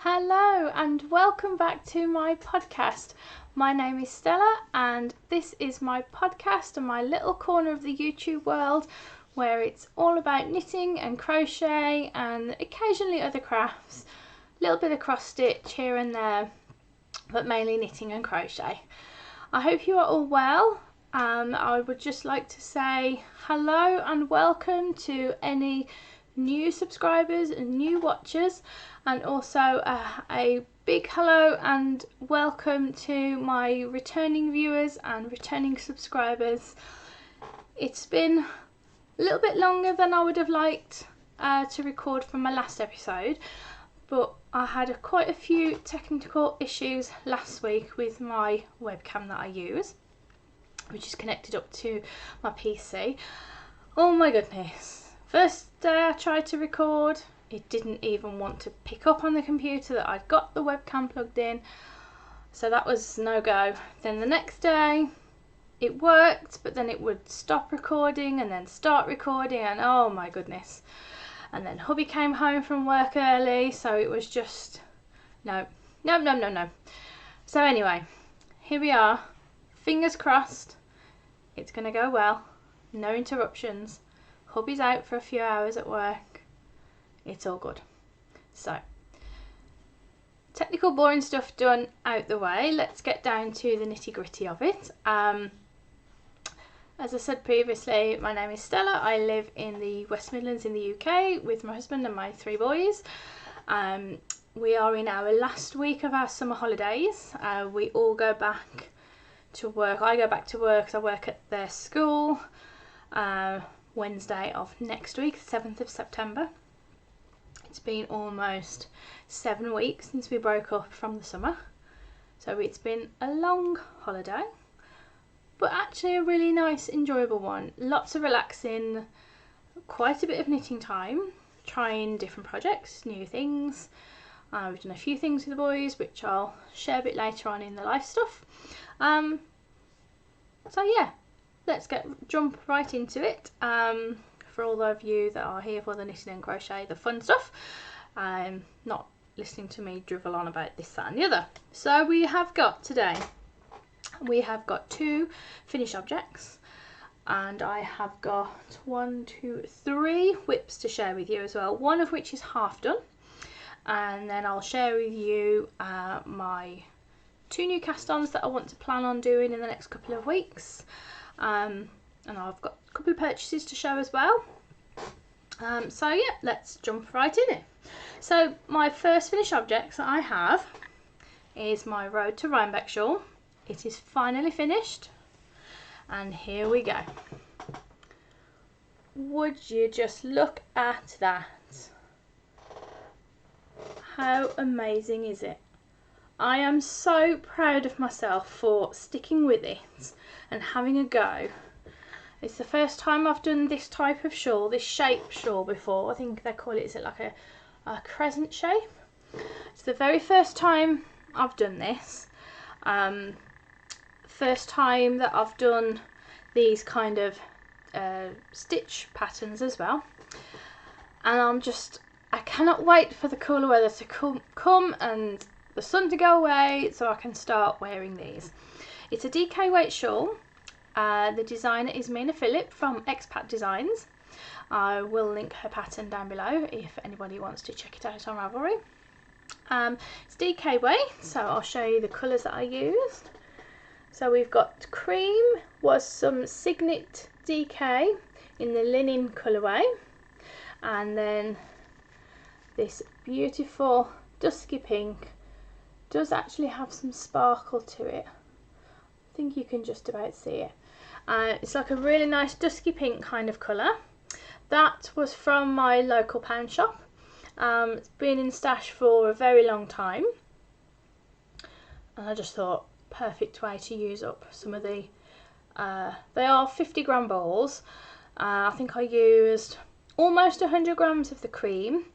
Hello and welcome back to my podcast. My name is Stella and this is my podcast and my little corner of the YouTube world where it's all about knitting and crochet and occasionally other crafts, a little bit of cross stitch here and there, but mainly knitting and crochet. I hope you are all well. I would just like to say hello and welcome to any new subscribers and new watchers, and also a big hello and welcome to my returning viewers and returning subscribers. It's been a little bit longer than I would have liked to record from my last episode, but I had quite a few technical issues last week with my webcam that I use, which is connected up to my PC. Oh my goodness. First day I tried to record, it didn't even want to pick up on the computer that I'd got the webcam plugged in, so that was no go. Then the next day it worked, but then it would stop recording and then start recording, and oh my goodness. And then hubby came home from work early, so it was just no. So anyway, here we are, fingers crossed, it's gonna go well, no interruptions. Hubby's out for a few hours at work. It's all good. So, technical boring stuff done out the way. Let's get down to the nitty gritty of it. As I said previously, my name is Stella. I live in the West Midlands in the UK with my husband and my 3 boys. We are in our last week of our summer holidays. We all go back to work. I go back to work because I work at their school. Wednesday of next week, 7th of September. It's been almost 7 weeks since we broke up from the summer, so it's been a long holiday, but actually a really nice, enjoyable one. Lots of relaxing, quite a bit of knitting time, trying different projects, new things. We've done a few things with the boys, which I'll share a bit later on in the life stuff. So yeah, let's jump right into it. For all of you that are here for the knitting and crochet, the fun stuff, not listening to me drivel on about this, that and the other. So we have got 2 finished objects, and I have got 1, 2, 3 whips to share with you as well, one of which is half done, and then I'll share with you my 2 new cast-ons that I want to plan on doing in the next couple of weeks. And I've got a couple of purchases to show as well. So yeah, let's jump right in it. So my first finished objects that I have is my Road to Rhinebeck shawl. It is finally finished, and here we go. Would you just look at that? How amazing is it? I am so proud of myself for sticking with it and having a go. It's the first time I've done this type of shawl, this shape shawl before. I think they call it, is it like a crescent shape? It's the very first time I've done this. First time that I've done these kind of stitch patterns as well. And I cannot wait for the cooler weather to come and the sun to go away so I can start wearing these. It's a DK weight shawl. The designer is Mina Phillip from Expat Designs. I will link her pattern down below if anybody wants to check it out on Ravelry. It's DK weight, so I'll show you the colours that I used. So we've got cream, was some Signet DK in the linen colourway, and then this beautiful dusky pink. Does actually have some sparkle to it. I think you can just about see it. It's like a really nice dusky pink kind of colour. That was from my local pound shop. It's been in stash for a very long time, and I just thought perfect way to use up some of the they are 50-gram balls. I think I used almost 100 grams of the cream,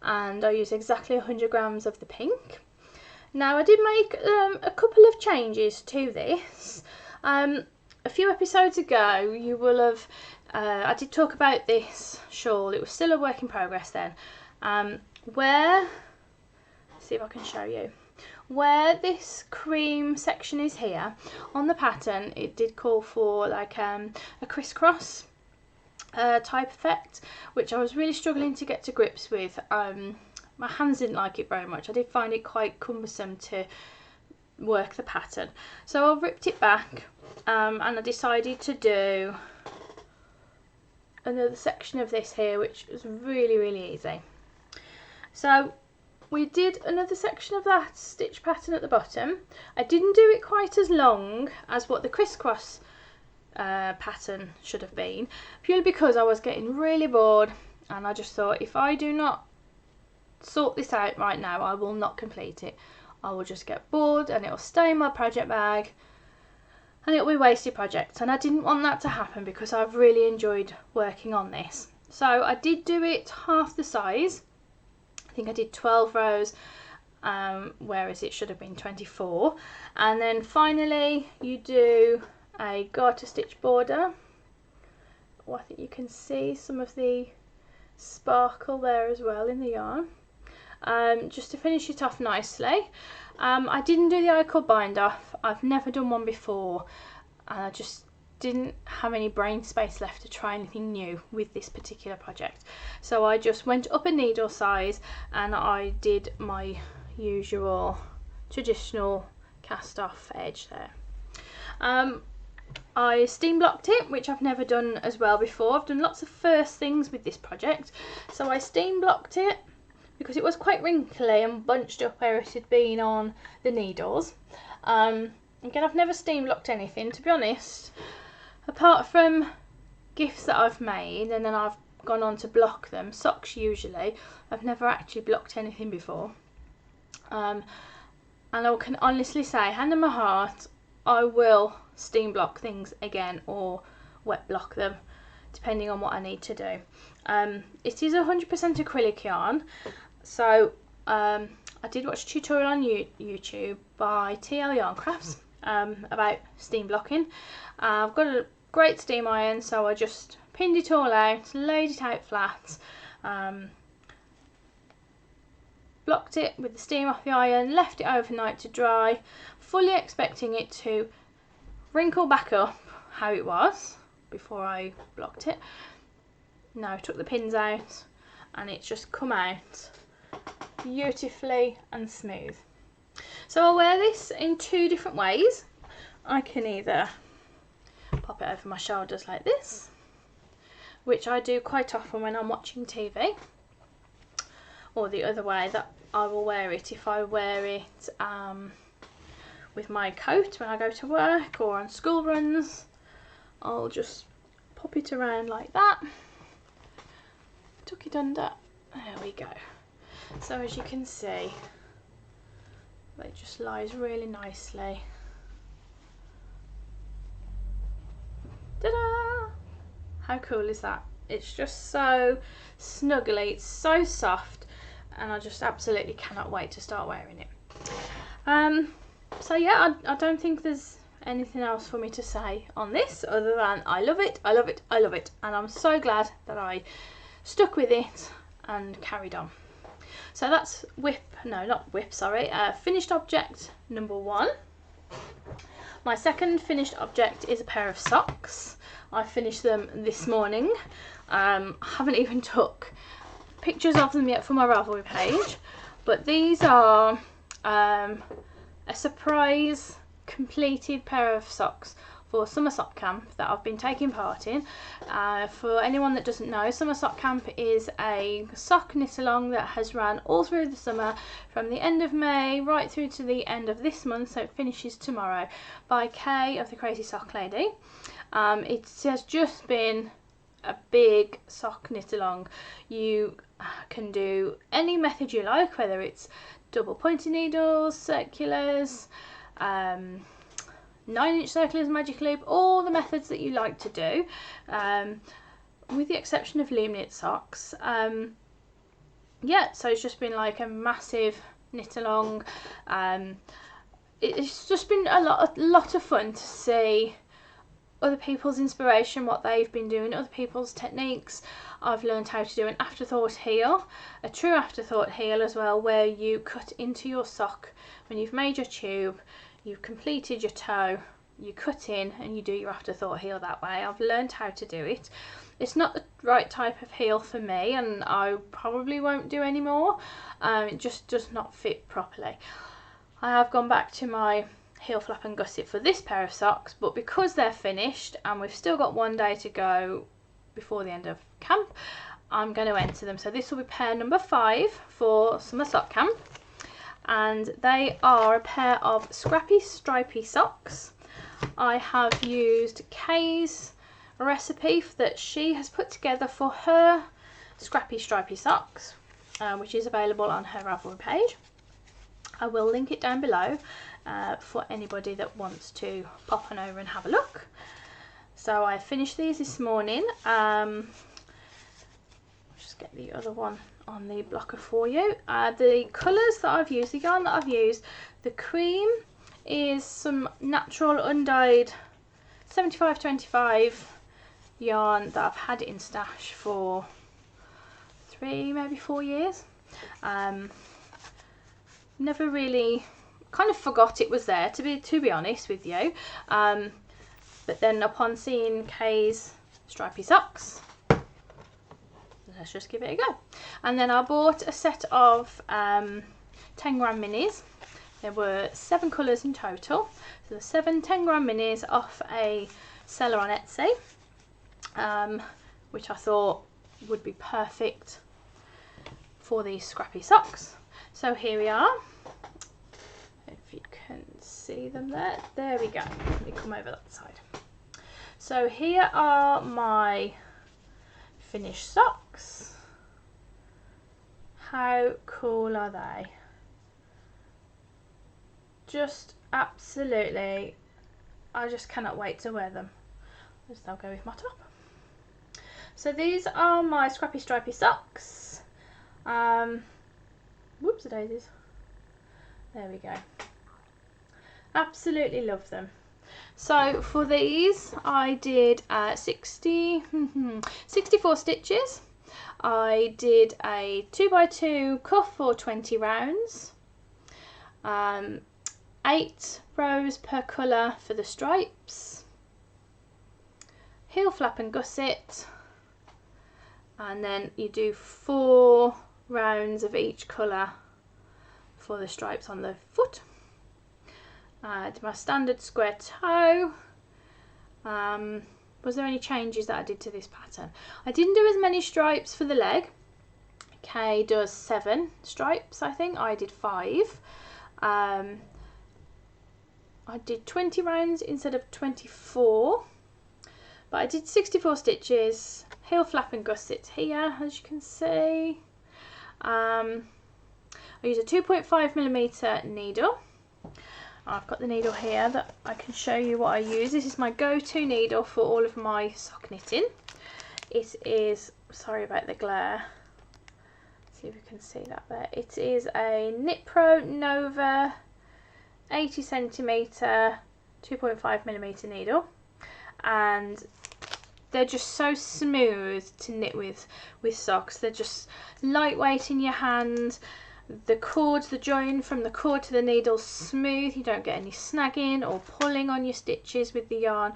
and I used exactly 100 grams of the pink. Now I did make a couple of changes to this. A few episodes ago you will have, I did talk about this shawl, it was still a work in progress then, where see if I can show you. Where this cream section is here, on the pattern it did call for like a crisscross type effect, which I was really struggling to get to grips with. My hands didn't like it very much. I did find it quite cumbersome to work the pattern. So I ripped it back and I decided to do another section of this here, which was really easy. So we did another section of that stitch pattern at the bottom. I didn't do it quite as long as what the crisscross pattern should have been, purely because I was getting really bored, and I just thought, if I do not sort this out right now, I will not complete it. I will just get bored and it'll stay in my project bag and it'll be a wasted project, and I didn't want that to happen because I've really enjoyed working on this. So I did do it half the size. I think I did 12 rows, whereas it should have been 24. And then finally you do a garter stitch border. Oh, I think you can see some of the sparkle there as well in the yarn, just to finish it off nicely. I didn't do the I-cord bind off. I've never done one before, and I just didn't have any brain space left to try anything new with this particular project. So I just went up a needle size and I did my usual traditional cast off edge there. I steam blocked it, which I've never done as well before. I've done lots of first things with this project. So I steam blocked it because it was quite wrinkly and bunched up where it had been on the needles. Again, I've never steam blocked anything, to be honest. Apart from gifts that I've made and then I've gone on to block them, socks usually, I've never actually blocked anything before. And I can honestly say, hand on my heart, I will steam block things again or wet block them, depending on what I need to do. It is 100% acrylic yarn, so I did watch a tutorial on YouTube by TL Yarn Crafts about steam blocking. I've got a great steam iron, so I just pinned it all out, laid it out flat, blocked it with the steam off the iron, left it overnight to dry, fully expecting it to wrinkle back up how it was before I blocked it. Now I took the pins out and it's just come out beautifully and smooth. So I'll wear this in two different ways. I can either pop it over my shoulders like this, which I do quite often when I'm watching TV, or the other way that I will wear it if I wear it with my coat when I go to work or on school runs. I'll just pop it around like that, tuck it under, there we go. So as you can see, it just lies really nicely. Ta-da! How cool is that? It's just so snuggly, it's so soft, and I just absolutely cannot wait to start wearing it. So yeah, I don't think there's anything else for me to say on this other than I love it, I love it, I love it, and I'm so glad that I stuck with it and carried on. So that's finished object number 1. My second finished object is a pair of socks. I finished them this morning. I haven't even took pictures of them yet for my Ravelry page, but these are a surprise completed pair of socks for Summer Sock Camp that I've been taking part in. For anyone that doesn't know, Summer Sock Camp is a sock knit along that has run all through the summer, from the end of May right through to the end of this month, so it finishes tomorrow, by Kay of the Crazy Sock Lady. It has just been a big sock knit along. You can do any method you like, whether it's double pointed needles, circulars, 9-inch circulars, magic loop, all the methods that you like to do, with the exception of loom knit socks. Yeah, so it's just been like a massive knit along. It's just been a lot of fun to see other people's inspiration, what they've been doing, other people's techniques. I've learned how to do an afterthought heel, a true afterthought heel as well, where you cut into your sock when you've made your tube, you've completed your toe, you cut in and you do your afterthought heel that way. I've learned how to do it. It's not the right type of heel for me, and I probably won't do any more. It just does not fit properly. I have gone back to my heel flap and gusset for this pair of socks, but because they're finished and we've still got one day to go before the end of camp, I'm going to enter them. So this will be pair number 5 for summer sock camp, and they are a pair of scrappy stripy socks. I have used Kay's recipe that she has put together for her scrappy stripy socks, which is available on her Ravelry page. I will link it down below for anybody that wants to pop on over and have a look. So I finished these this morning. Just get the other one on the blocker for you. The colours that I've used, the yarn that I've used, the cream is some natural undyed 75-25 yarn that I've had in stash for 3, maybe 4 years. Never really, kind of forgot it was there, to be honest with you. But then upon seeing Kay's stripy socks, let's just give it a go. And then I bought a set of 10 gram minis. There were 7 colours in total. So the 7 10 gram minis off a seller on Etsy, which I thought would be perfect for these scrappy socks. So here we are. If you can see them there. There we go. Let me come over that side. So here are my finished socks. How cool are they? Just absolutely, I just cannot wait to wear them. They'll go with my top. So these are my scrappy stripy socks. Whoops, the daisies. There we go. Absolutely love them. So for these I did 64 stitches. I did a 2x2 cuff for 20 rounds. 8 rows per colour for the stripes. Heel flap and gusset. And then you do 4 rounds of each colour for the stripes on the foot. Did my standard square toe. Was there any changes that I did to this pattern? I didn't do as many stripes for the leg. Kay does 7 stripes, I think. I did 5. I did 20 rounds instead of 24. But I did 64 stitches, heel flap and gusset here, as you can see. I use a 2.5mm needle. I've got the needle here that I can show you what I use. This is my go-to needle for all of my sock knitting. It is, sorry about the glare, see if you can see that there. It is a Knit Pro Nova 80cm 2.5mm needle, and they're just so smooth to knit with socks. They're just lightweight in your hand. The cords, the join from the cord to the needle, smooth. You don't get any snagging or pulling on your stitches with the yarn.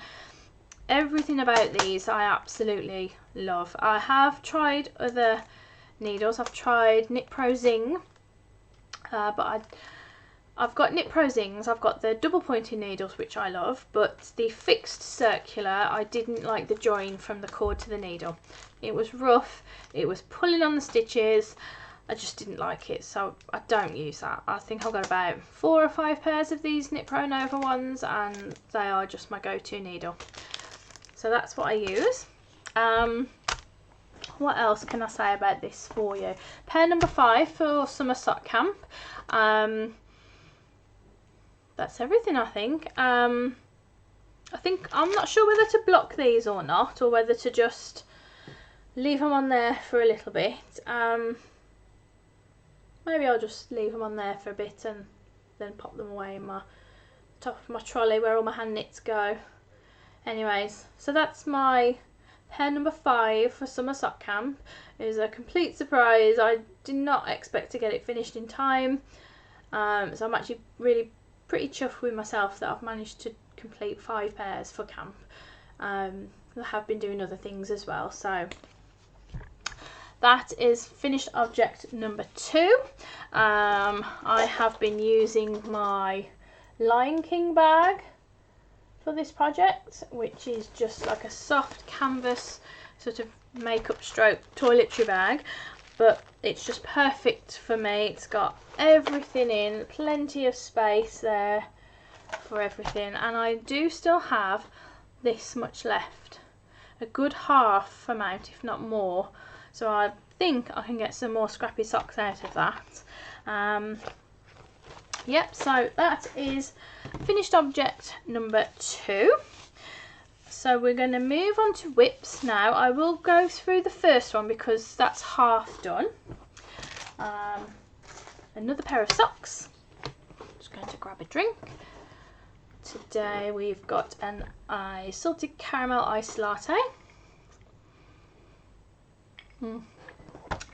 Everything about these I absolutely love. I have tried other needles. I've tried Knit Pro Zing, but I've got Knit Pro Zings. I've got the double pointed needles, which I love, but the fixed circular, I didn't like the join from the cord to the needle. It was rough. It was pulling on the stitches. I just didn't like it, so I don't use that. I think I've got about 4 or 5 pairs of these Knit Pro Nova ones, and they are just my go-to needle. So that's what I use. What else can I say about this for you? Pair number 5 for summer sock camp. That's everything, I think. I'm not sure whether to block these or not, or whether to just leave them on there for a little bit. Maybe I'll just leave them on there for a bit and then pop them away in my top of my trolley where all my hand knits go. Anyways, so that's my pair number 5 for summer sock camp. It was a complete surprise. I did not expect to get it finished in time, so I'm actually really pretty chuffed with myself that I've managed to complete 5 pairs for camp. I have been doing other things as well, so that is finished object number 2. I have been using my Lion King bag for this project, which is just like a soft canvas sort of makeup stroke toiletry bag, but it's just perfect for me. It's got everything in, plenty of space there for everything, and I do still have this much left, a good half amount if not more, so I think I can get some more Scrappy Socks out of that. Yep, so that is finished object number 2. So we're going to move on to whips now. I will go through the first one because that's half done. Another pair of socks. Just going to grab a drink. Today we've got a salted caramel iced latte.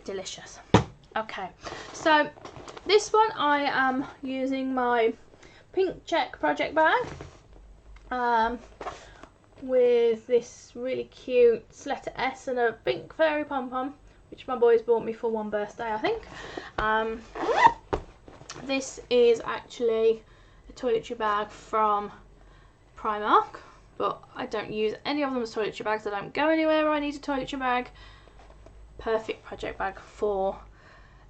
Delicious. Okay, so this one I am using my pink check project bag with this really cute letter S and a pink fairy pom-pom, which my boys bought me for one birthday, I think. This is actually a toiletry bag from Primark, but I don't use any of them as toiletry bags. I don't go anywhere where I need a toiletry bag. Perfect project bag for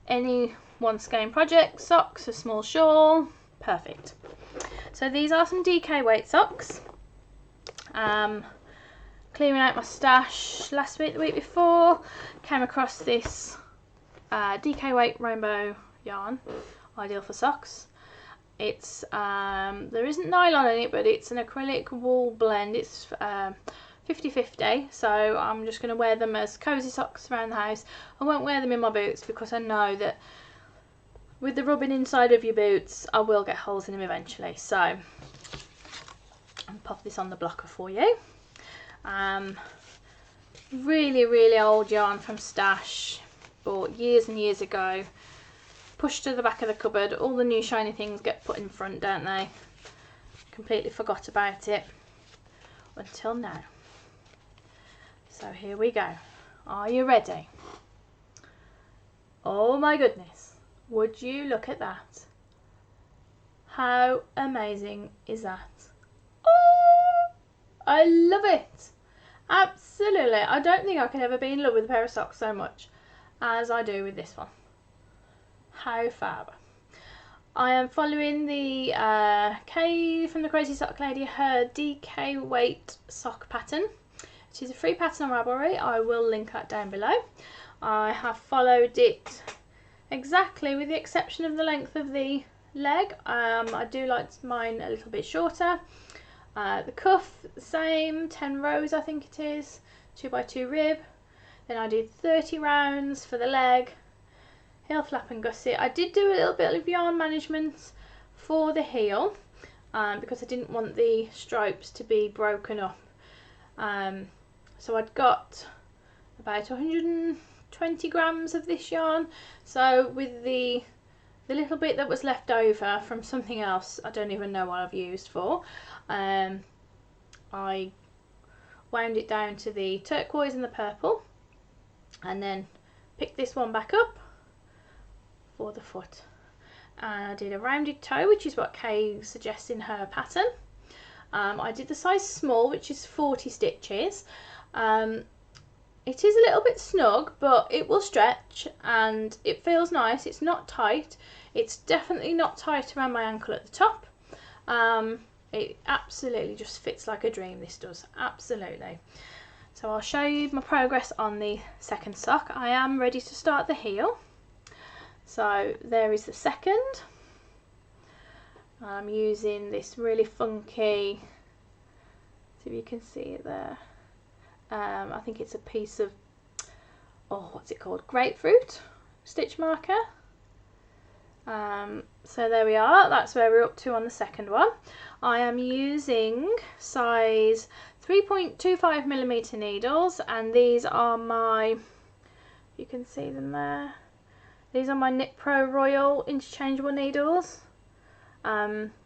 any one skein project, socks, a small shawl, perfect. So these are some DK weight socks. Clearing out my stash last week, the week before, came across this DK weight rainbow yarn, ideal for socks. It's there isn't nylon in it, but it's an acrylic wool blend. It's 50-50, so I'm just going to wear them as cozy socks around the house. I won't wear them in my boots because I know that with the rubbing inside of your boots I will get holes in them eventually, so I'll pop this on the blocker for you. Really old yarn from Stash, bought years and years ago, pushed to the back of the cupboard. All the new shiny things get put in front, don't they? Completely forgot about it until now. So here we go. Are you ready? Oh my goodness, would you look at that? How amazing is that? Oh, I love it. Absolutely. I don't think I could ever be in love with a pair of socks so much as I do with this one. How fab. I am following the Kay from the Crazy Sock Lady, her DK weight sock pattern. It is a free pattern on Ravelry. I will link that down below. I have followed it exactly with the exception of the length of the leg. I do like mine a little bit shorter. The cuff, the same, 10 rows I think it is, 2x2 rib. Then I did 30 rounds for the leg, heel flap and gusset. I did do a little bit of yarn management for the heel because I didn't want the stripes to be broken up. So I'd got about 120 grams of this yarn. So with the little bit that was left over from something else, I don't even know what I've used for, I wound it down to the turquoise and the purple, and then picked this one back up for the foot. And I did a rounded toe, which is what Kay suggests in her pattern. I did the size small, which is 40 stitches. It is a little bit snug, but it will stretch and it feels nice. It's not tight. It's definitely not tight around my ankle at the top. It absolutely just fits like a dream, this does, absolutely. So I'll show you my progress on the second sock. I am ready to start the heel. So there is the second. I'm using this really funky, see if you can see it there. I think it's a piece of, what's it called? Grapefruit stitch marker. So there we are, that's where we're up to on the second one. I am using size 3.25mm needles, and these are my, you can see them there, these are my Knit Pro Royal interchangeable needles.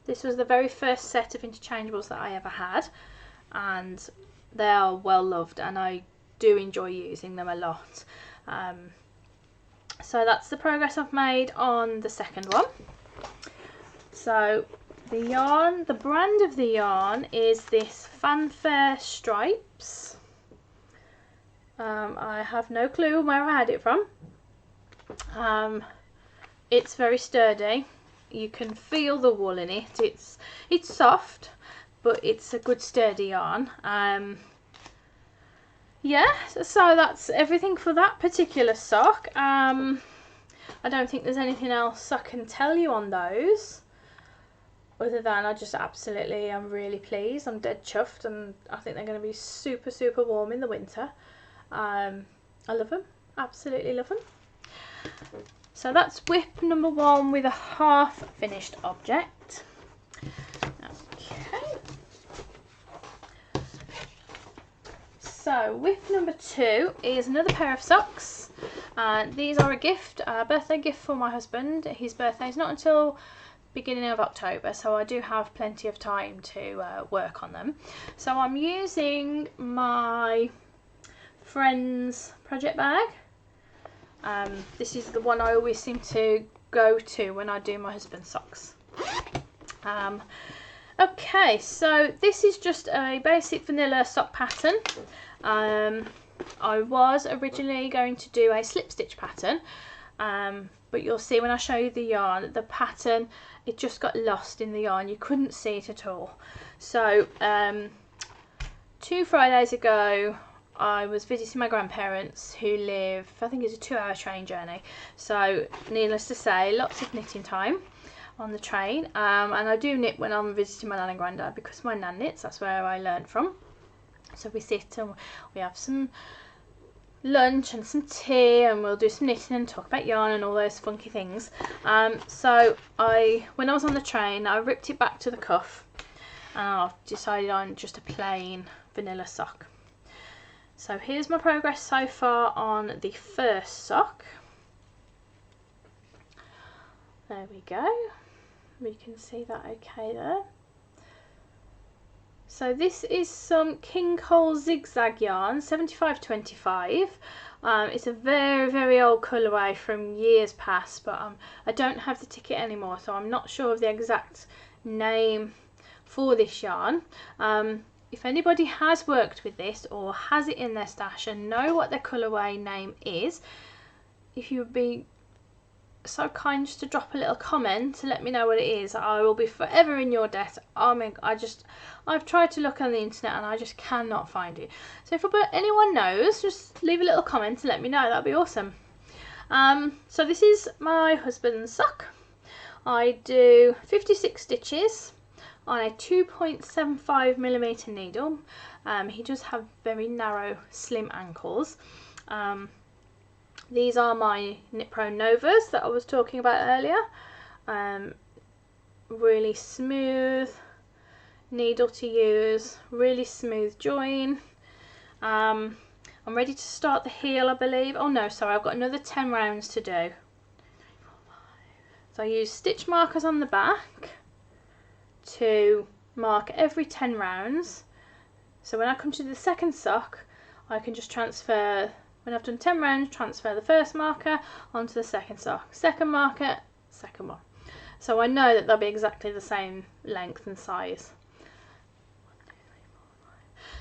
This was the very first set of interchangeables that I ever had, and they are well loved and I do enjoy using them a lot. So that's the progress I've made on the second one. So the yarn, the brand of the yarn is this Fanfare Stripes. I have no clue where I had it from. It's very sturdy. You can feel the wool in it. It's soft, but it's a good sturdy yarn. Yeah, so that's everything for that particular sock. I don't think there's anything else I can tell you on those, other than I'm really pleased. I'm dead chuffed, and I think they're going to be super, super warm in the winter. I love them, absolutely love them. So that's whip number 1 with a half finished object. Okay. So whip number 2 is another pair of socks. These are a gift, a birthday gift for my husband. His birthday is not until beginning of October, so I do have plenty of time to work on them. So I'm using my friend's project bag. This is the one I always seem to go to when I do my husband's socks. Okay, so this is just a basic vanilla sock pattern. I was originally going to do a slip stitch pattern, but you'll see when I show you the yarn, the pattern, it just got lost in the yarn. You couldn't see it at all. So 2 Fridays ago, I was visiting my grandparents who live, I think it's a 2-hour train journey. So needless to say, lots of knitting time on the train. And I do knit when I'm visiting my nan and granddad, because my nan knits, that's where I learned from. So we sit and we have some lunch and some tea, and we'll do some knitting and talk about yarn and all those funky things. So when I was on the train, I ripped it back to the cuff, and I've decided on just a plain vanilla sock. So here's my progress so far on the first sock. There we go. We can see that okay there. So this is some King Cole zigzag yarn, 75/25. It's a very, very old colourway from years past, but I don't have the ticket anymore, so I'm not sure of the exact name for this yarn. If anybody has worked with this or has it in their stash and know what their colourway name is, if you would be so kind just to drop a little comment to let me know what it is, I will be forever in your debt. I've tried to look on the internet and I just cannot find it. So if anyone knows, just leave a little comment to let me know. That'd be awesome. So this is my husband's sock. I do 56 stitches on a 2.75mm needle. He does have very narrow, slim ankles. These are my Knit Pro Novas that I was talking about earlier. Really smooth needle to use, really smooth join. I'm ready to start the heel, I believe. Oh no, sorry, I've got another 10 rounds to do. So I use stitch markers on the back to mark every 10 rounds. So when I come to the second sock, I can just transfer, when I've done 10 rounds, transfer the first marker onto the second sock. Second marker, second one. So I know that they'll be exactly the same length and size.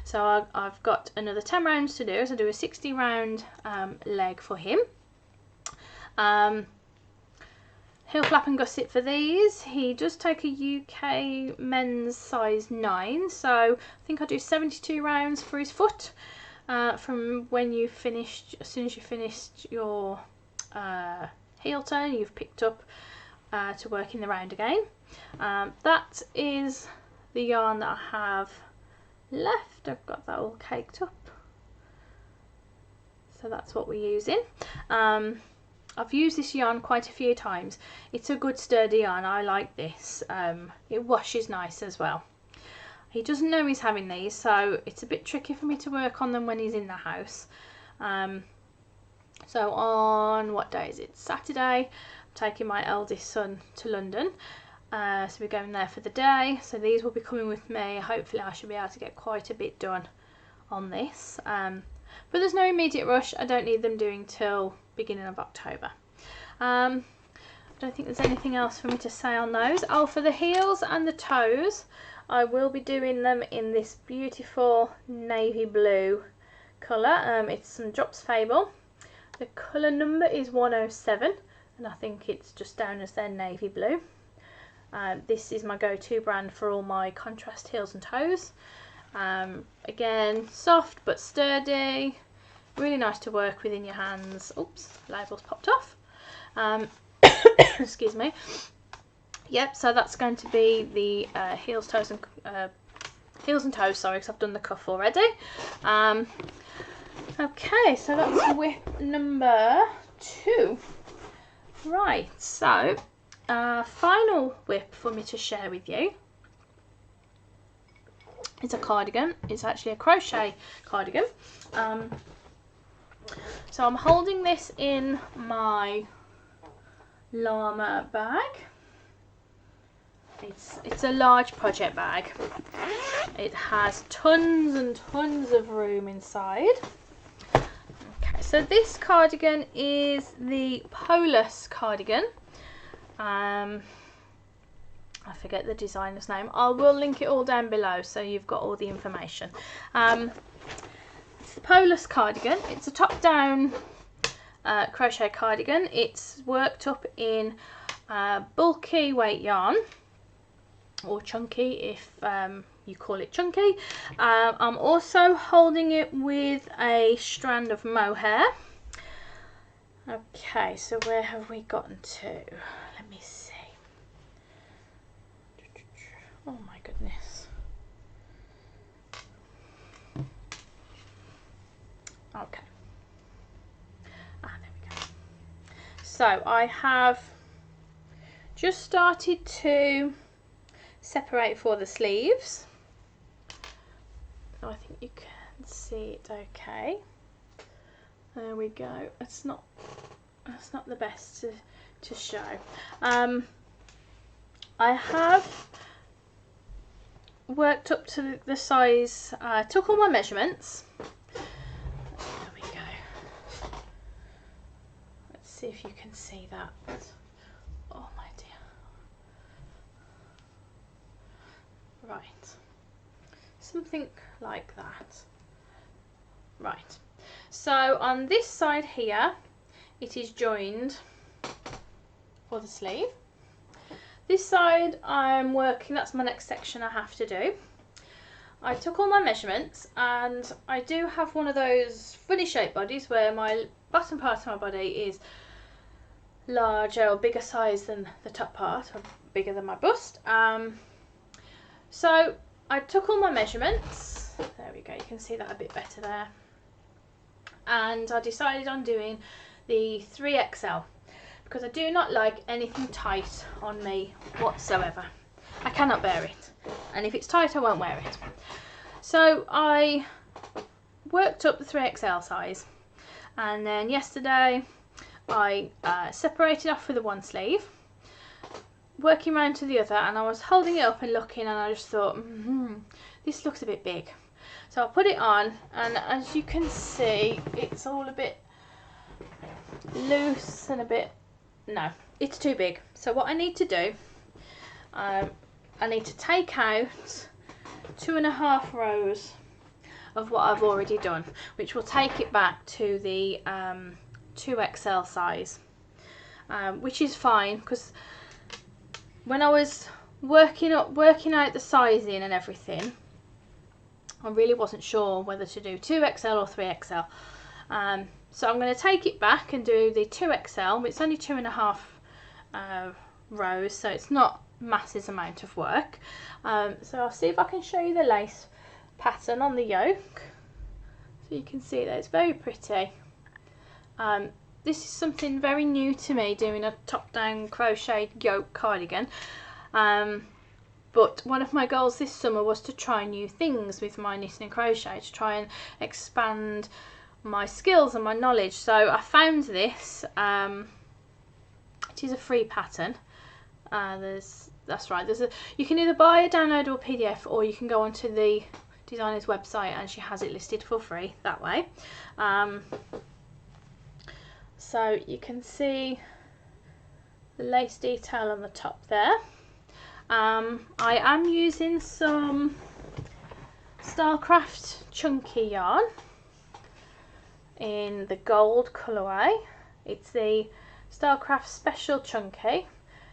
So I've got another 10 rounds to do, so I do a 60 round leg for him. Heel flap and gusset for these. He does take a UK men's size 9, so I think I do 72 rounds for his foot from when you finished, as soon as you finished your heel turn, you've picked up to work in the round again. That is the yarn that I have left. I've got that all caked up, so that's what we're using. I've used this yarn quite a few times. It's a good sturdy yarn. I like this. It washes nice as well. he doesn't know he's having these, so it's a bit tricky for me to work on them when he's in the house. So on, what day is it? Saturday, I'm taking my eldest son to London. So we're going there for the day. So these will be coming with me. Hopefully I should be able to get quite a bit done on this. But there's no immediate rush. I don't need them doing till beginning of October. I don't think there's anything else for me to say on those. Oh, for the heels and the toes, I will be doing them in this beautiful navy blue colour. It's some Drops Fable. The colour number is 107, and I think it's just down as their navy blue. This is my go-to brand for all my contrast heels and toes. Again, soft but sturdy, really nice to work with in your hands. Oops, label's popped off. Excuse me. Yep, so that's going to be the heels and toes, sorry, because I've done the cuff already. Okay, so that's whip number 2. Right, so final whip for me to share with you is a cardigan. It's actually a crochet cardigan. So I'm holding this in my llama bag. It's a large project bag. It has tons and tons of room inside. Okay, so this cardigan is the Polis Cardigan. I forget the designer's name. I will link it all down below so you've got all the information. It's the Polis Cardigan. It's a top-down crochet cardigan. It's worked up in bulky weight yarn, or chunky if you call it chunky. I'm also holding it with a strand of mohair. Okay, so where have we gotten to? Let me see. Oh my goodness. Okay. There we go. So I have just started to separate for the sleeves. I think you can see it okay. There we go. That's not the best to show. I have worked up to the size. I took all my measurements. There we go. Let's see if you can see that. Oh my dear. Right, something like that. Right, so on this side here it is joined for the sleeve. This side I'm working, that's my next section I have to do. I took all my measurements, and I do have one of those funny shaped bodies where my bottom part of my body is larger or bigger size than the top part, or bigger than my bust. So I took all my measurements, there we go, you can see that a bit better there, and I decided on doing the 3XL because I do not like anything tight on me whatsoever. I cannot bear it, and if it's tight I won't wear it. So I worked up the 3XL size, and then yesterday I separated off with the one sleeve, working around to the other, and I was holding it up and looking, and I just thought, this looks a bit big. So I put it on, and as you can see, it's all a bit loose and a bit, no, it's too big. So what I need to do, I need to take out 2.5 rows of what I've already done, which will take it back to the 2XL size, which is fine, because when I was working out the sizing and everything, I really wasn't sure whether to do 2XL or 3XL. So I'm going to take it back and do the 2XL. It's only 2.5 rows, so it's not massive amount of work. So I'll see if I can show you the lace pattern on the yoke, so you can see that it's very pretty. This is something very new to me, doing a top-down crocheted yoke cardigan. But one of my goals this summer was to try new things with my knitting and crochet, to try and expand my skills and my knowledge. So I found this. It is a free pattern. That's right. You can either buy a downloadable PDF, or you can go onto the designer's website and she has it listed for free that way. So you can see the lace detail on the top there. I am using some Starcraft chunky yarn in the gold colourway. It's the Starcraft Special Chunky.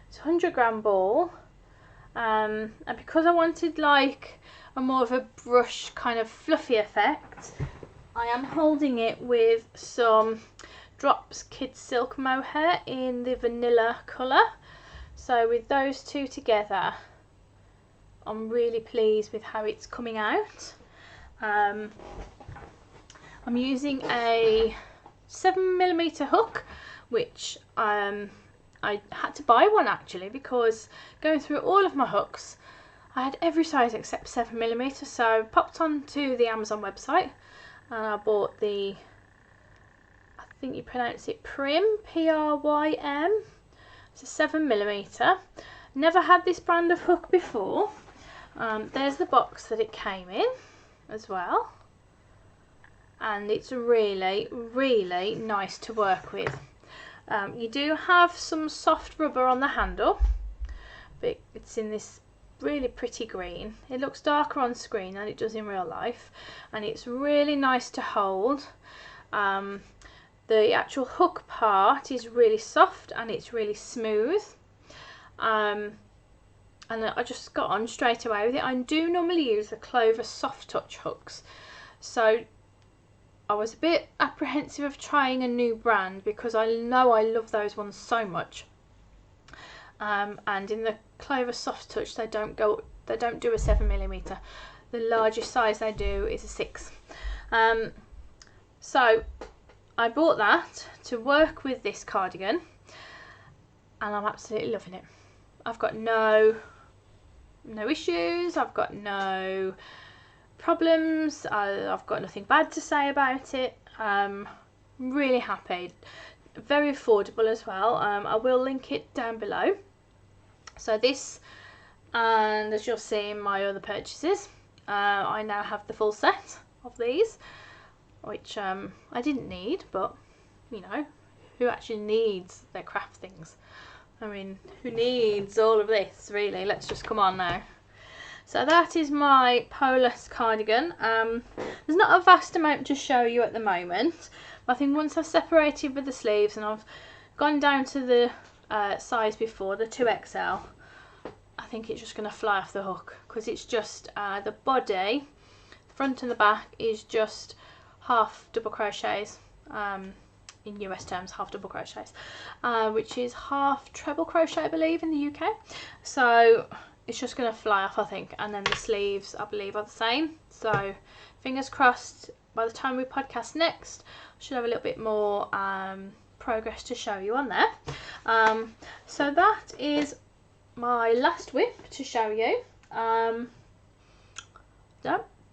It's a 100-gram ball, and because I wanted like a more of a brush kind of fluffy effect, I am holding it with some Drops Kids Silk Mohair in the vanilla colour. So with those two together, I'm really pleased with how it's coming out. I'm using a 7mm hook, which I had to buy one actually, because going through all of my hooks I had every size except 7mm. So popped onto the Amazon website and I bought the, I think you pronounce it Prim, P-R-Y-M. It's a 7mm. Never had this brand of hook before. There's the box that it came in as well, and it's really, really nice to work with. You do have some soft rubber on the handle, but it's in this really pretty green. It looks darker on screen than it does in real life, and it's really nice to hold. The actual hook part is really soft and it's really smooth, and I just got on straight away with it. I do normally use the Clover soft touch hooks, so I was a bit apprehensive of trying a new brand because I know I love those ones so much. And in the Clover soft touch they don't do a 7mm. The largest size they do is a 6. So I bought that to work with this cardigan, and I'm absolutely loving it. I've got no issues, I've got no problems, I've got nothing bad to say about it. Really happy. Very affordable as well. I will link it down below. So this, and as you'll see in my other purchases, I now have the full set of these, which I didn't need, but you know, who actually needs their craft things? I mean, who needs all of this really? Let's just come on now. So that is my Polis cardigan. There's not a vast amount to show you at the moment. I think once I've separated with the sleeves and I've gone down to the size before, the 2XL, I think it's just going to fly off the hook, because it's just the body, the front and the back is just half double crochets. In US terms, half double crochets, which is half treble crochet I believe in the UK. So it's just going to fly off I think, and then the sleeves I believe are the same. So fingers crossed, by the time we podcast next I should have a little bit more progress to show you on there. So that is my last whip to show you.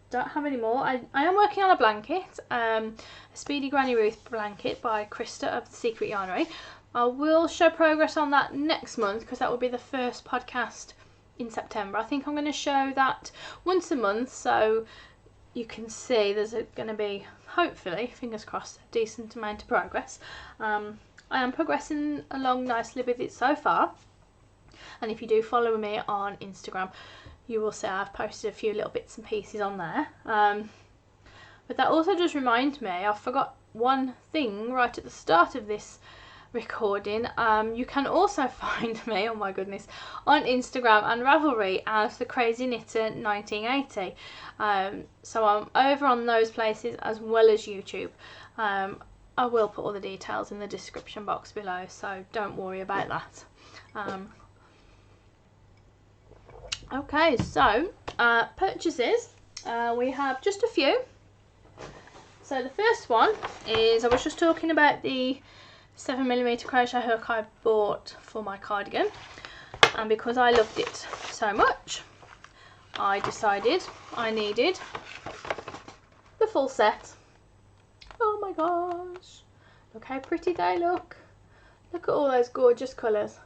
Don't have any more. I am working on a blanket, a Speedy Granny Ruth blanket by Krista of the Secret Yarnery. I will show progress on that next month, because that will be the first podcast in September. I think I'm going to show that once a month, so you can see there's going to be, hopefully, fingers crossed, a decent amount of progress. I am progressing along nicely with it so far, and if you do follow me on Instagram, you will see I've posted a few little bits and pieces on there. But that also does remind me, I forgot one thing right at the start of this recording. You can also find me, oh my goodness, on Instagram and Ravelry as the Crazy Knitter 1980. So I'm over on those places as well as YouTube. I will put all the details in the description box below, so don't worry about that. Okay, so purchases, we have just a few. So the first one is, I was just talking about the 7mm crochet hook I bought for my cardigan, and because I loved it so much, I decided I needed the full set. Oh my gosh, look how pretty they look. Look at all those gorgeous colours.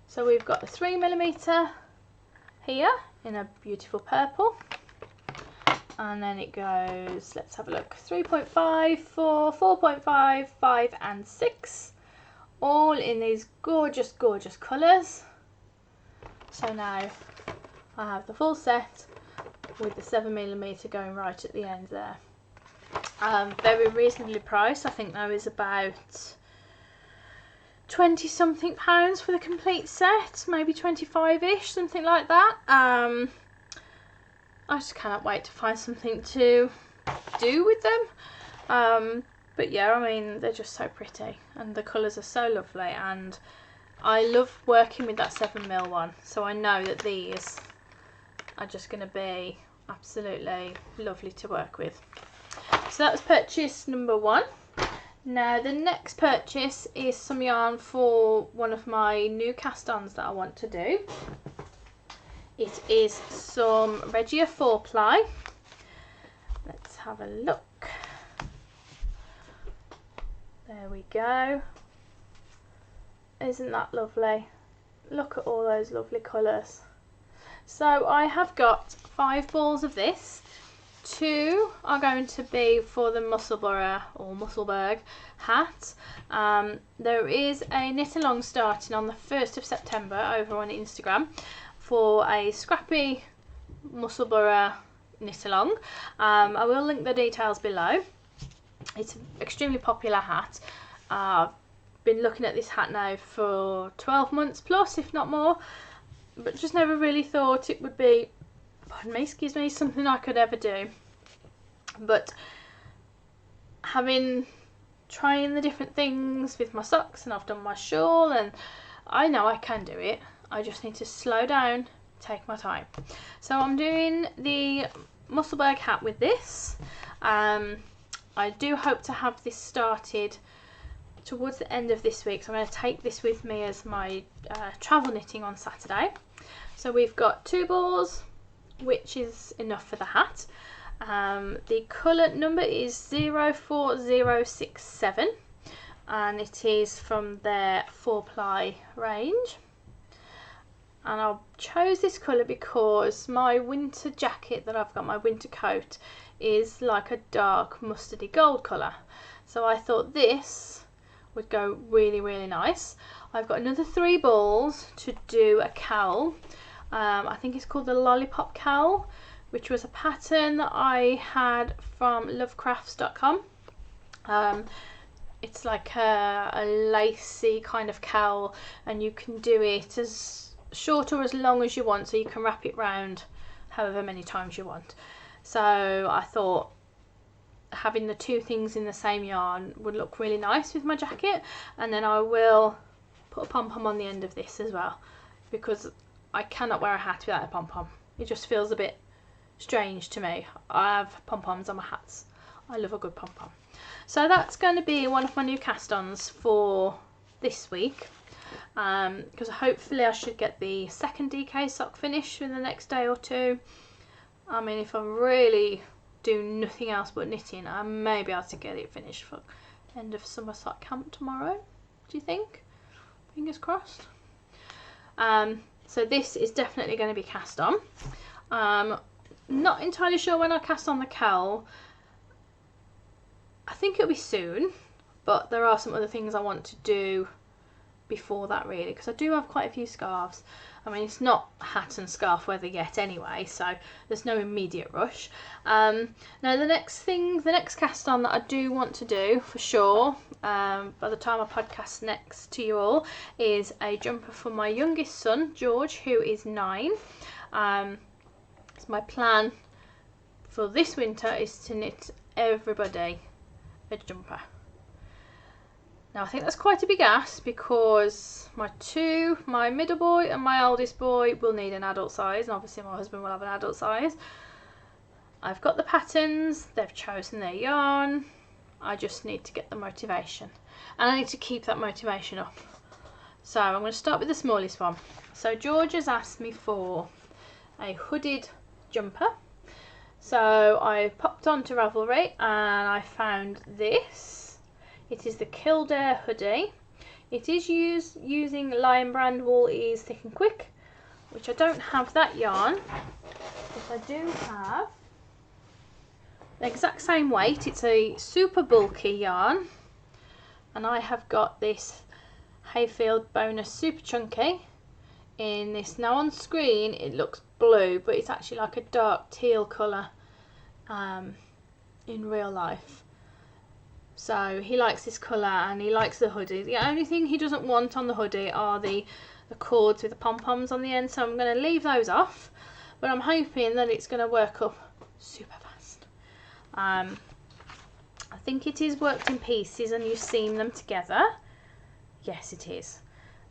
So we've got the 3mm here in a beautiful purple, and then it goes, let's have a look, 3.5, 4, 4.5, 5 and 6, all in these gorgeous colours. So now I have the full set with the 7mm going right at the end there. Very reasonably priced. I think that was about 20 something pounds for the complete set, maybe 25ish, something like that. I just cannot wait to find something to do with them. But yeah, I mean, they're just so pretty and the colours are so lovely, and I love working with that 7mm one, so I know that these are just going to be absolutely lovely to work with. So that was purchase number 1. Now the next purchase is some yarn for one of my new cast-ons that I want to do. It is some Regia 4-ply. Let's have a look. There we go. Isn't that lovely? Look at all those lovely colours. So I have got 5 balls of this. 2 are going to be for the Muscleburg hat. There is a knit along starting on the 1st of September over on Instagram for a scrappy Muscleburg knit along. I will link the details below. It's an extremely popular hat. I've been looking at this hat now for 12 months plus, if not more, but just never really thought it would be, pardon me, excuse me, something I could ever do. But trying the different things with my socks, and I've done my shawl, and I know I can do it. I just need to slow down, take my time. So I'm doing the Muscleburg hat with this. I do hope to have this started towards the end of this week, so I'm going to take this with me as my travel knitting on Saturday. So we've got 2 balls, which is enough for the hat. The colour number is 04067, and it is from their 4-ply range. And I chose this colour because my winter jacket that I've got, my winter coat, is like a dark mustardy gold colour. So I thought this would go really nice. I've got another 3 balls to do a cowl. I think it's called the Lollipop Cowl, which was a pattern that I had from lovecrafts.com. It's like a lacy kind of cowl, and you can do it as short or as long as you want, so you can wrap it round however many times you want. So I thought having the 2 things in the same yarn would look really nice with my jacket, and then I will put a pom-pom on the end of this as well, because I cannot wear a hat without a pom-pom. It just feels a bit strange to me. I have pom-poms on my hats. I love a good pom-pom. So that's going to be one of my new cast-ons for this week, because hopefully I should get the 2nd DK sock finished in the next day or 2. I mean, if I really do nothing else but knitting, I may be able to get it finished for end of summer sock camp tomorrow. Do you think? Fingers crossed. So this is definitely going to be cast on. Not entirely sure when I'll cast on the cowl. I think it'll be soon, but there are some other things I want to do before that, really, because I do have quite a few scarves. I mean, it's not hat and scarf weather yet anyway, so there's no immediate rush. Now the next cast on that I do want to do for sure, by the time I podcast next to you all, is a jumper for my youngest son, George, who is 9. So my plan for this winter is to knit everybody a jumper. Now I think that's quite a big ask, because my middle boy and my oldest boy will need an adult size, and obviously my husband will have an adult size. I've got the patterns, they've chosen their yarn, I just need to get the motivation, and I need to keep that motivation up. So I'm going to start with the smallest one. So George has asked me for a hooded jumper. So I popped onto Ravelry and I found this. It is the Kildare Hoodie. It is using Lion Brand Wool Ease Thick and Quick, which I don't have that yarn, but I do have the exact same weight. It's a super bulky yarn, and I have got this Hayfield Bonus Super Chunky in this. Now on screen it looks blue, but it's actually like a dark teal colour in real life. So he likes this colour and he likes the hoodie. The only thing he doesn't want on the hoodie are the cords with the pom-poms on the end, so I'm going to leave those off, but I'm hoping that it's going to work up super fast. I think it is worked in pieces and you've seen them together. Yes, it is,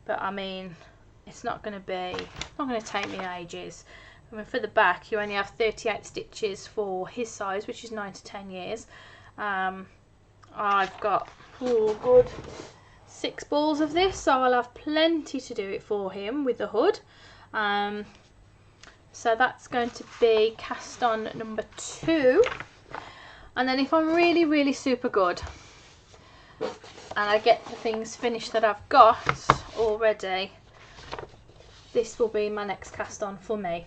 but I mean, it's not going to take me ages. I mean, for the back you only have 38 stitches for his size, which is 9 to 10 years. I've got good 6 balls of this, so I'll have plenty to do it for him with the hood. So that's going to be cast on number 2, and then if I'm really super good and I get the things finished that I've got already, this will be my next cast on for me,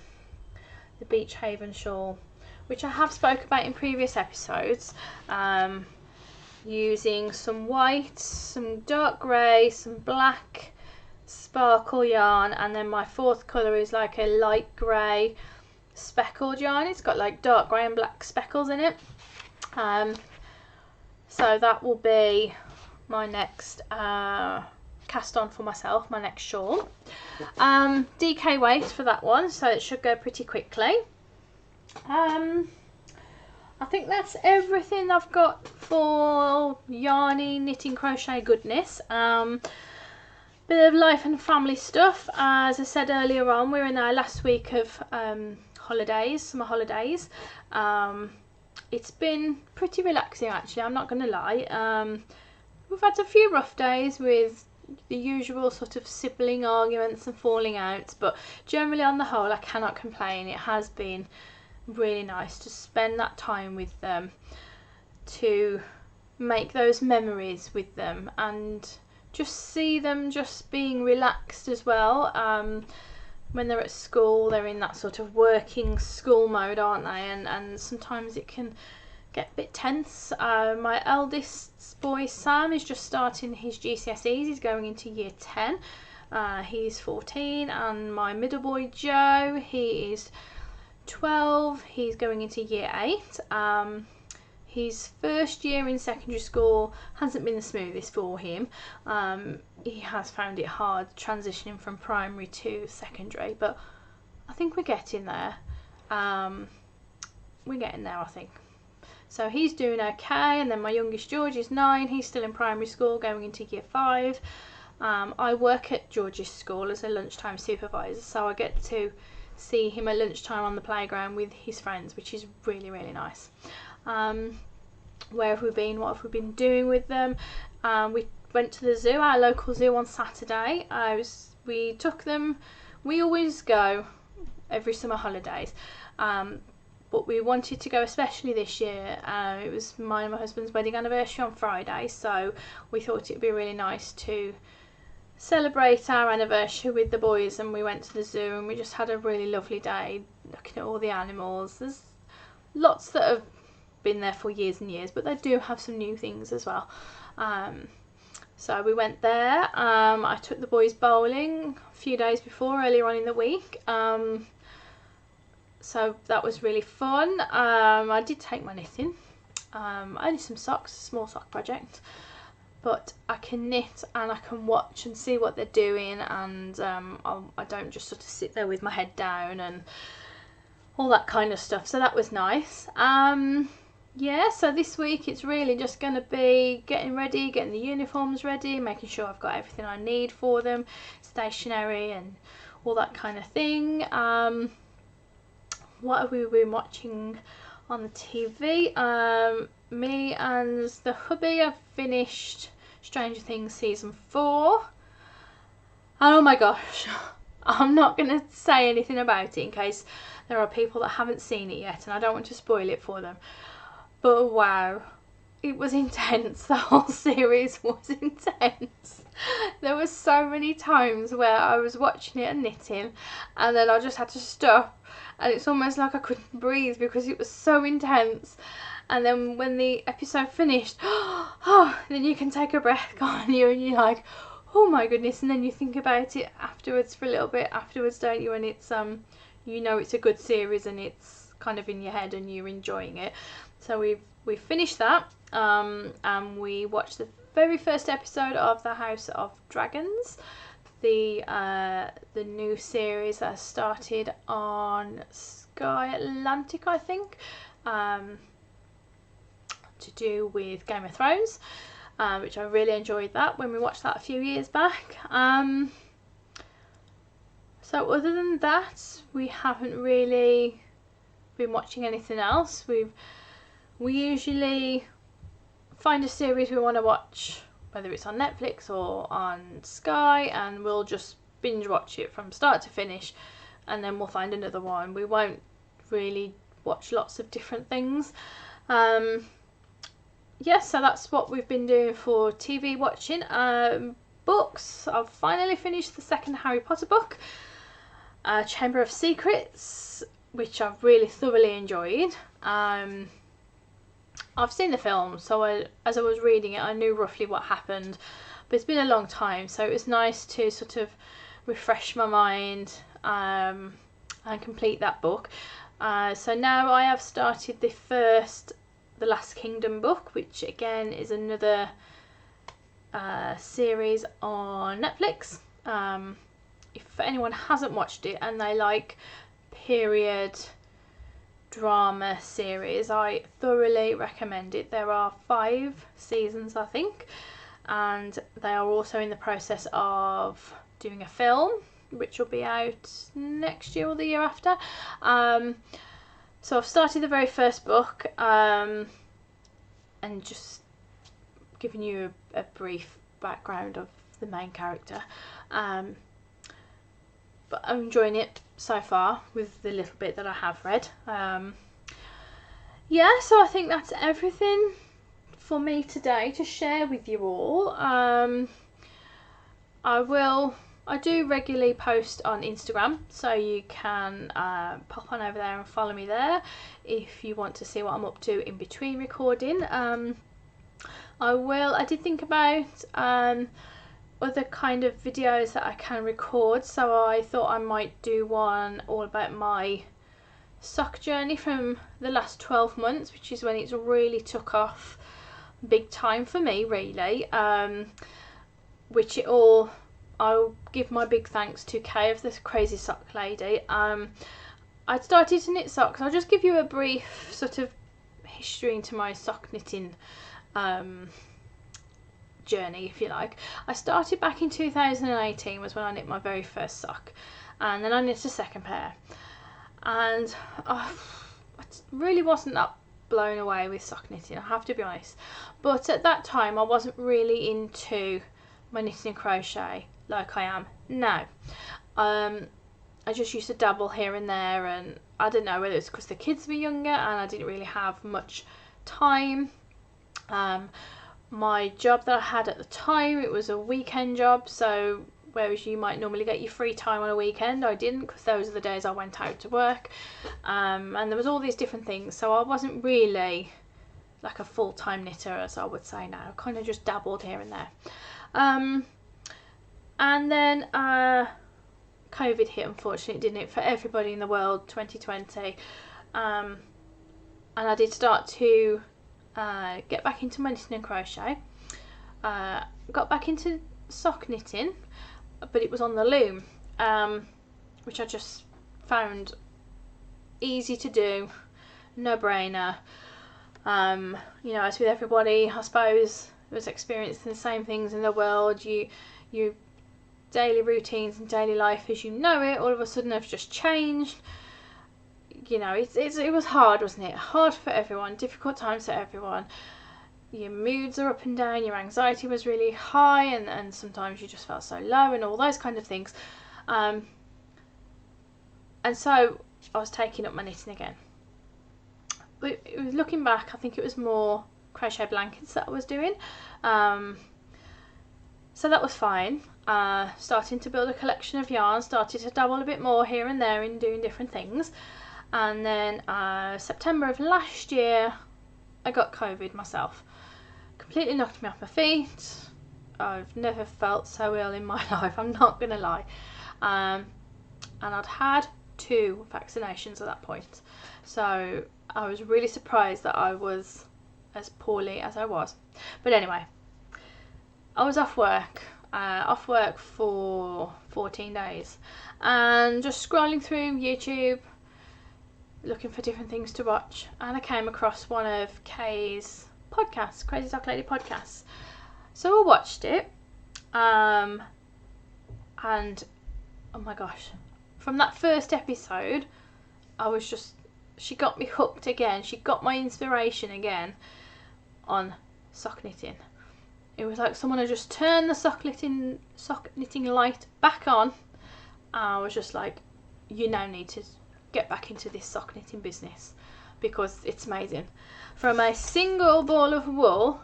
the Beach Haven shawl, which I have spoke about in previous episodes. Using some white, some dark grey, some black sparkle yarn, and then my 4th colour is like a light grey speckled yarn. It's got like dark grey and black speckles in it. So that will be my next cast on for myself, my next shawl. DK weight for that one, so it should go pretty quickly. I think that's everything I've got for yarny, knitting, crochet goodness. Bit of life and family stuff. As I said earlier on, we're in our last week of holidays, summer holidays. It's been pretty relaxing actually, I'm not going to lie. We've had a few rough days with the usual sort of sibling arguments and falling outs, but generally on the whole I cannot complain. It has been really nice to spend that time with them, to make those memories with them, and just see them just being relaxed as well. When they're at school, they're in that sort of working school mode, aren't they, and sometimes it can get a bit tense. My eldest boy Sam is just starting his GCSEs, he's going into year 10. He's 14, and my middle boy Joe, he is 12, he's going into year 8. His first year in secondary school hasn't been the smoothest for him. He has found it hard transitioning from primary to secondary, but I think we're getting there. We're getting there, I think. So he's doing okay, and then my youngest George is 9, he's still in primary school going into year 5. I work at George's school as a lunchtime supervisor, so I get to see him at lunchtime on the playground with his friends, which is really nice. Where have we been? What have we been doing with them? We went to the zoo, our local zoo, on Saturday. We took them. We always go every summer holidays, but we wanted to go especially this year. It was mine and my husband's wedding anniversary on Friday, so we thought it'd be really nice to celebrate our anniversary with the boys, and we went to the zoo and we just had a really lovely day looking at all the animals. There's lots that have been there for years and years, but they do have some new things as well. So we went there. I took the boys bowling a few days before, earlier on in the week, so that was really fun. I did take my knitting, only some socks, a small sock project, but I can knit and I can watch and see what they're doing, and I don't just sort of sit there with my head down and all that kind of stuff, so that was nice. Yeah, so this week it's really just going to be getting ready, getting the uniforms ready, making sure I've got everything I need for them, stationery and all that kind of thing. What have we been watching on the TV? Me and the hubby have finished Stranger Things season 4, and oh my gosh, I'm not going to say anything about it in case there are people that haven't seen it yet, and I don't want to spoil it for them. But wow, it was intense. The whole series was intense. There were so many times where I was watching it and knitting, and then I just had to stop, and it's almost like I couldn't breathe because it was so intense. And then when the episode finished, then you can take a breath, can't you? And you're like, oh my goodness. And then you think about it afterwards for a little bit afterwards, don't you? And it's you know it's a good series, and it's kind of in your head and you're enjoying it. So we finished that, and we watched the very first episode of The House of Dragons, the new series that started on Sky Atlantic, I think, to do with Game of Thrones, which I really enjoyed that when we watched that a few years back. So other than that, we haven't really been watching anything else. We usually find a series we want to watch, whether it's on Netflix or on Sky, and we'll just binge watch it from start to finish, and then we'll find another one. We won't really watch lots of different things. Yes, so that's what we've been doing for TV watching. Books, I've finally finished the second Harry Potter book, Chamber of Secrets, which I've really thoroughly enjoyed. I've seen the film, so as I was reading it, I knew roughly what happened, but it's been a long time, so it was nice to sort of refresh my mind and complete that book. So now I have started the Last Kingdom book, which again is another series on Netflix. If anyone hasn't watched it and they like period drama series, I thoroughly recommend it. There are 5 seasons, I think, and they are also in the process of doing a film, which will be out next year or the year after. So I've started the very first book, and just giving you a brief background of the main character. But I'm enjoying it so far with the little bit that I have read. Yeah, so I think that's everything for me today to share with you all. I do regularly post on Instagram, so you can pop on over there and follow me there if you want to see what I'm up to in between recording. I did think about other kind of videos that I can record, so I thought I might do one all about my sock journey from the last 12 months, which is when it's really took off big time for me, really. I'll give my big thanks to Kay of this Crazy Sock Lady. I'd started to knit socks. I'll just give you a brief sort of history into my sock knitting journey, if you like. I started back in 2018 was when I knit my very first sock, and then I knit a second pair, and I really wasn't that blown away with sock knitting, I have to be honest. But at that time I wasn't really into my knitting and crochet like I am now. I just used to dabble here and there, and I don't know whether it's because the kids were younger and I didn't really have much time. My job that I had at the time, it was a weekend job, so whereas you might normally get your free time on a weekend, I didn't, because those are the days I went out to work, and there was all these different things, so I wasn't really like a full-time knitter, as I would say now. I kind of just dabbled here and there. And then COVID hit, unfortunately, didn't it, for everybody in the world, 2020, and I did start to get back into my knitting and crochet. Got back into sock knitting, but it was on the loom, which I just found easy to do, no brainer. You know, as with everybody, I suppose, was experiencing the same things in the world. Your daily routines and daily life as you know it all of a sudden have just changed. You know, it was hard, wasn't it? Hard for everyone, difficult times for everyone. Your moods are up and down, your anxiety was really high, and sometimes you just felt so low and all those kind of things. And so I was taking up my knitting again. But looking back, I think it was more crochet blankets that I was doing. So that was fine. Starting to build a collection of yarn, started to dabble a bit more here and there in doing different things. And then September of last year, I got COVID myself. Completely knocked me off my feet. I've never felt so ill in my life, I'm not going to lie. And I'd had 2 vaccinations at that point. So I was really surprised that I was as poorly as I was. But anyway, I was off work for 14 days. And just scrolling through YouTube, looking for different things to watch. And I came across one of Kay's podcasts, Crazy Sock Lady podcasts. So I watched it, and oh my gosh, from that first episode, she got me hooked again. She got my inspiration again on sock knitting. It was like someone had just turned the sock knitting light back on. I was just like, you now need to get back into this sock knitting business because it's amazing. From a single ball of wool,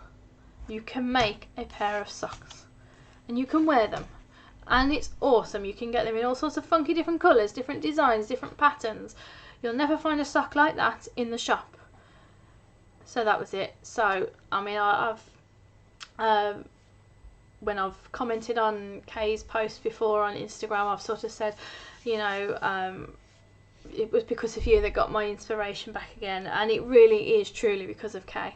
you can make a pair of socks and you can wear them, and it's awesome. You can get them in all sorts of funky different colours, different designs, different patterns. You'll never find a sock like that in the shop. So that was it. So I mean, I've when I've commented on Kay's post before on Instagram, I've sort of said, you know, it was because of you that got my inspiration back again, and it really is truly because of Kay.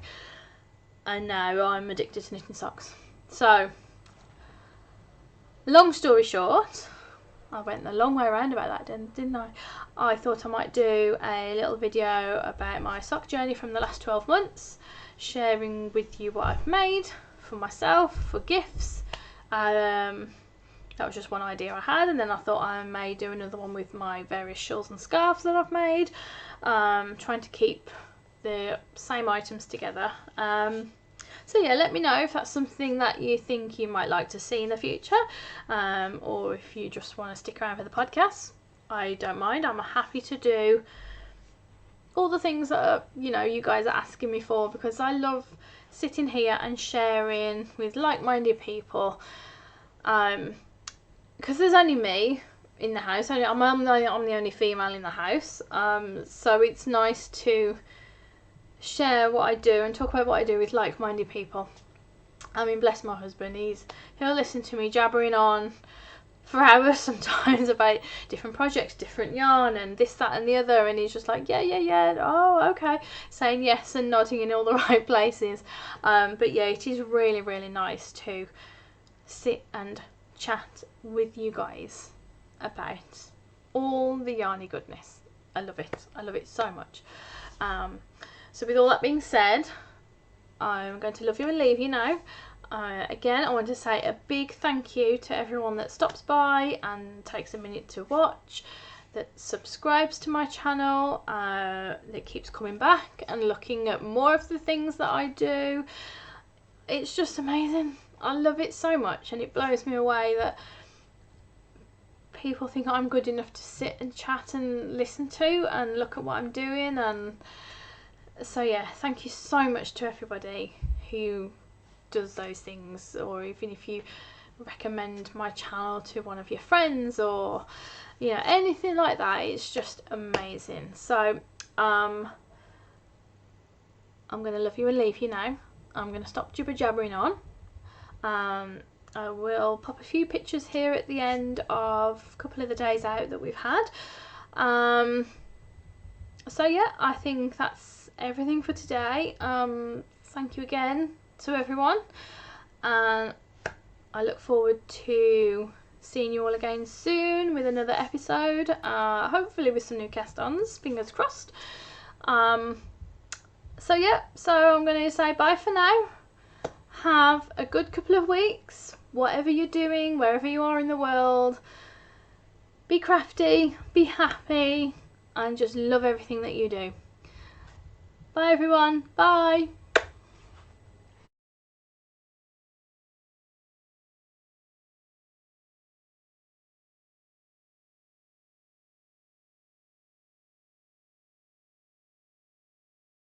And now I'm addicted to knitting socks. So, long story short, I went a long way around about that, didn't I? I thought I might do a little video about my sock journey from the last 12 months, sharing with you what I've made for myself, for gifts. That was just one idea I had, and then I thought I may do another one with my various shawls and scarves that I've made, trying to keep the same items together. So yeah, let me know if that's something that you think you might like to see in the future, or if you just want to stick around for the podcast. I don't mind. I'm happy to do all the things that you guys are asking me for, because I love sitting here and sharing with like-minded people, because there's only me in the house. I'm the only female in the house, so it's nice to share what I do and talk about what I do with like-minded people. I mean, bless my husband, he'll listen to me jabbering on for hours sometimes about different projects, different yarn and this, that and the other, and he's just like, yeah, oh okay, saying yes and nodding in all the right places. But yeah, it is really, really nice to sit and chat with you guys about all the yarny goodness. I love it so much. So with all that being said, I'm going to love you and leave you now. Again, I want to say a big thank you to everyone that stops by and takes a minute to watch, that subscribes to my channel, that keeps coming back and looking at more of the things that I do. It's just amazing. I love it so much, and it blows me away that people think I'm good enough to sit and chat and listen to and look at what I'm doing. And so yeah, thank you so much to everybody who does those things, or even if you recommend my channel to one of your friends, or anything like that. It's just amazing. So I'm gonna love you and leave you now. I'm gonna stop jibber jabbering on. I will pop a few pictures here at the end of a couple of the days out that we've had. So yeah, I think that's everything for today. Thank you again to everyone, and I look forward to seeing you all again soon with another episode, hopefully with some new cast-ons, fingers crossed. So yeah, so I'm going to say bye for now. Have a good couple of weeks, whatever you're doing, wherever you are in the world. Be crafty, be happy, and just love everything that you do. Bye everyone, bye.